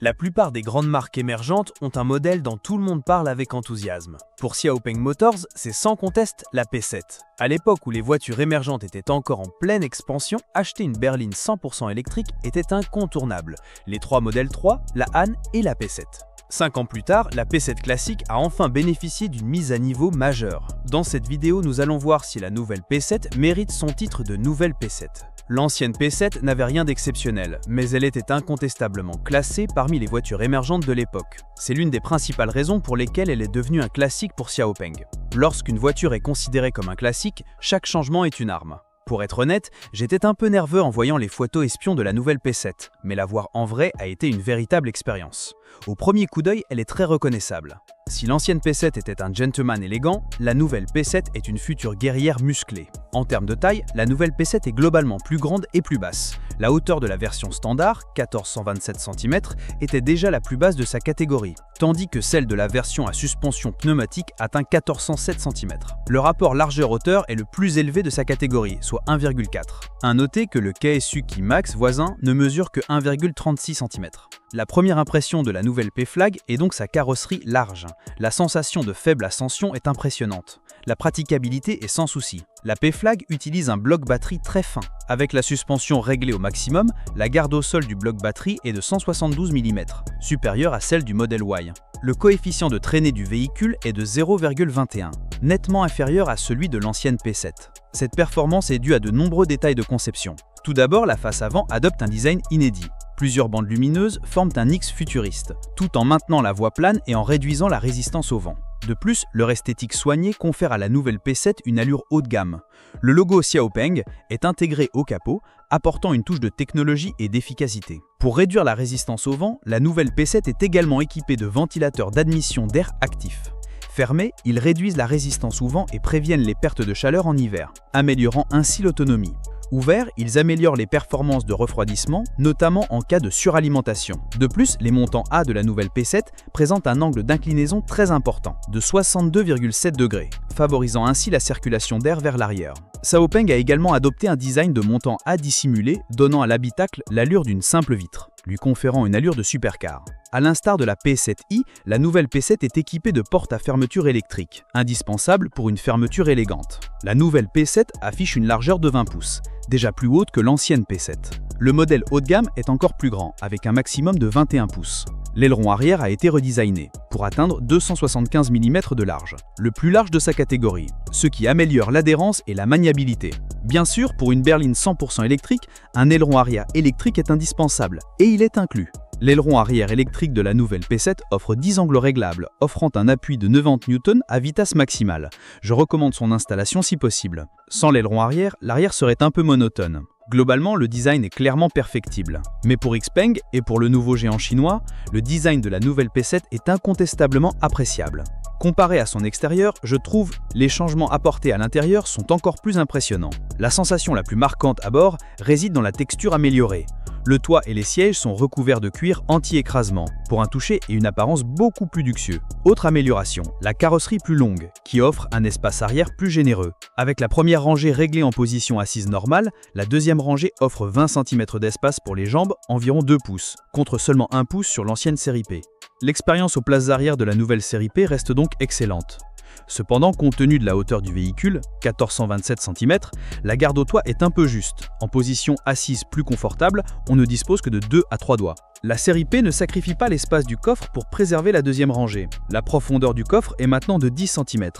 La plupart des grandes marques émergentes ont un modèle dont tout le monde parle avec enthousiasme. Pour Xiaopeng Motors, c'est sans conteste la P7. À l'époque où les voitures émergentes étaient encore en pleine expansion, acheter une berline 100% électrique était incontournable. Les trois modèles 3, la Han et la P7. 5 ans plus tard, la P7 classique a enfin bénéficié d'une mise à niveau majeure. Dans cette vidéo, nous allons voir si la nouvelle P7 mérite son titre de nouvelle P7. L'ancienne P7 n'avait rien d'exceptionnel, mais elle était incontestablement classée parmi les voitures émergentes de l'époque. C'est l'une des principales raisons pour lesquelles elle est devenue un classique pour Xiaopeng. Lorsqu'une voiture est considérée comme un classique, chaque changement est une arme. Pour être honnête, j'étais un peu nerveux en voyant les photos espions de la nouvelle P7, mais la voir en vrai a été une véritable expérience. Au premier coup d'œil, elle est très reconnaissable. Si l'ancienne P7 était un gentleman élégant, la nouvelle P7 est une future guerrière musclée. En termes de taille, la nouvelle P7 est globalement plus grande et plus basse. La hauteur de la version standard, 1427 cm, était déjà la plus basse de sa catégorie, tandis que celle de la version à suspension pneumatique atteint 1407 cm. Le rapport largeur-hauteur est le plus élevé de sa catégorie, soit 1,4. À noter que le KSU-Ki Max voisin ne mesure que 1,36 cm. La première impression de la nouvelle P-Flag est donc sa carrosserie large. La sensation de faible ascension est impressionnante. La praticabilité est sans souci. La P-Flag utilise un bloc batterie très fin. Avec la suspension réglée au maximum, la garde au sol du bloc batterie est de 172 mm, supérieure à celle du modèle Y. Le coefficient de traînée du véhicule est de 0,21, nettement inférieur à celui de l'ancienne P7. Cette performance est due à de nombreux détails de conception. Tout d'abord, la face avant adopte un design inédit. Plusieurs bandes lumineuses forment un X futuriste, tout en maintenant la voie plane et en réduisant la résistance au vent. De plus, leur esthétique soignée confère à la nouvelle P7 une allure haut de gamme. Le logo Xiaopeng est intégré au capot, apportant une touche de technologie et d'efficacité. Pour réduire la résistance au vent, la nouvelle P7 est également équipée de ventilateurs d'admission d'air actifs. Fermés, ils réduisent la résistance au vent et préviennent les pertes de chaleur en hiver, améliorant ainsi l'autonomie. Ouverts, ils améliorent les performances de refroidissement, notamment en cas de suralimentation. De plus, les montants A de la nouvelle P7 présentent un angle d'inclinaison très important, de 62,7 degrés, favorisant ainsi la circulation d'air vers l'arrière. Xiaopeng a également adopté un design de montant A dissimulé, donnant à l'habitacle l'allure d'une simple vitre, lui conférant une allure de supercar. À l'instar de la P7i, la nouvelle P7 est équipée de portes à fermeture électrique, indispensables pour une fermeture élégante. La nouvelle P7 affiche une largeur de 20 pouces, déjà plus haute que l'ancienne P7. Le modèle haut de gamme est encore plus grand, avec un maximum de 21 pouces. L'aileron arrière a été redesigné, pour atteindre 275 mm de large, le plus large de sa catégorie, ce qui améliore l'adhérence et la maniabilité. Bien sûr, pour une berline 100% électrique, un aileron arrière électrique est indispensable, et il est inclus. L'aileron arrière électrique de la nouvelle P7 offre 10 angles réglables, offrant un appui de 90 N à vitesse maximale. Je recommande son installation si possible. Sans l'aileron arrière, l'arrière serait un peu monotone. Globalement, le design est clairement perfectible. Mais pour Xpeng et pour le nouveau géant chinois, le design de la nouvelle P7 est incontestablement appréciable. Comparé à son extérieur, je trouve les changements apportés à l'intérieur sont encore plus impressionnants. La sensation la plus marquante à bord réside dans la texture améliorée. Le toit et les sièges sont recouverts de cuir anti-écrasement, pour un toucher et une apparence beaucoup plus luxueux. Autre amélioration, la carrosserie plus longue, qui offre un espace arrière plus généreux. Avec la première rangée réglée en position assise normale, la deuxième rangée offre 20 cm d'espace pour les jambes, environ 2 pouces, contre seulement 1 pouce sur l'ancienne série P. L'expérience aux places arrière de la nouvelle série P reste donc excellente. Cependant, compte tenu de la hauteur du véhicule, 1427 cm, la garde au toit est un peu juste. En position assise plus confortable, on ne dispose que de 2 à 3 doigts. La série P ne sacrifie pas l'espace du coffre pour préserver la deuxième rangée. La profondeur du coffre est maintenant de 10 cm.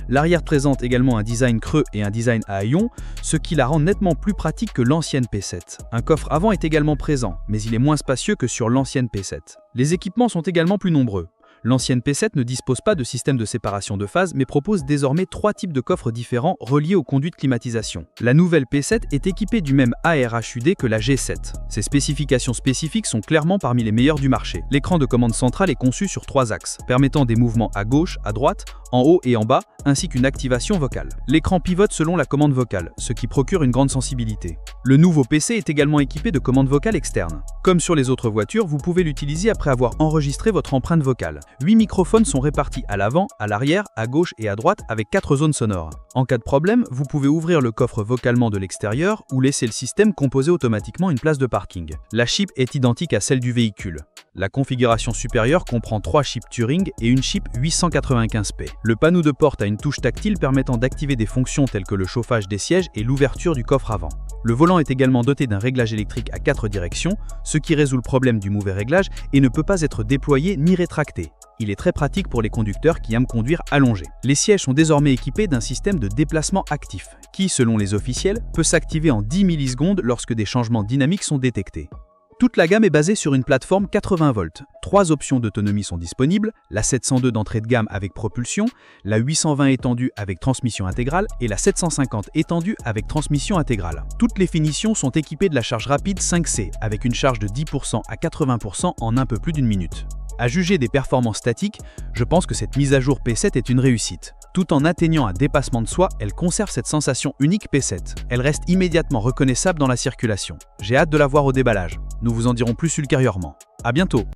L'arrière présente également un design creux et un design à haillons, ce qui la rend nettement plus pratique que l'ancienne P7. Un coffre avant est également présent, mais il est moins spacieux que sur l'ancienne P7. Les équipements sont également plus nombreux. L'ancienne P7 ne dispose pas de système de séparation de phase mais propose désormais 3 types de coffres différents reliés aux conduits de climatisation. La nouvelle P7 est équipée du même ARHUD que la G7. Ses spécifications spécifiques sont clairement parmi les meilleures du marché. L'écran de commande centrale est conçu sur 3 axes, permettant des mouvements à gauche, à droite, en haut et en bas, ainsi qu'une activation vocale. L'écran pivote selon la commande vocale, ce qui procure une grande sensibilité. Le nouveau PC est également équipé de commandes vocales externes. Comme sur les autres voitures, vous pouvez l'utiliser après avoir enregistré votre empreinte vocale. 8 microphones sont répartis à l'avant, à l'arrière, à gauche et à droite avec 4 zones sonores. En cas de problème, vous pouvez ouvrir le coffre vocalement de l'extérieur ou laisser le système composer automatiquement une place de parking. La chip est identique à celle du véhicule. La configuration supérieure comprend 3 chips Turing et une chip 895P. Le panneau de porte a une touche tactile permettant d'activer des fonctions telles que le chauffage des sièges et l'ouverture du coffre avant. Le volant est également doté d'un réglage électrique à 4 directions, ce qui résout le problème du mauvais réglage et ne peut pas être déployé ni rétracté. Il est très pratique pour les conducteurs qui aiment conduire allongé. Les sièges sont désormais équipés d'un système de déplacement actif, qui, selon les officiels, peut s'activer en 10 millisecondes lorsque des changements dynamiques sont détectés. Toute la gamme est basée sur une plateforme 80 volts. 3 options d'autonomie sont disponibles, la 702 d'entrée de gamme avec propulsion, la 820 étendue avec transmission intégrale et la 750 étendue avec transmission intégrale. Toutes les finitions sont équipées de la charge rapide 5C avec une charge de 10% à 80% en un peu plus d'une minute. À juger des performances statiques, je pense que cette mise à jour P7 est une réussite. Tout en atteignant un dépassement de soi, elle conserve cette sensation unique P7. Elle reste immédiatement reconnaissable dans la circulation. J'ai hâte de la voir au déballage. Nous vous en dirons plus ultérieurement. À bientôt!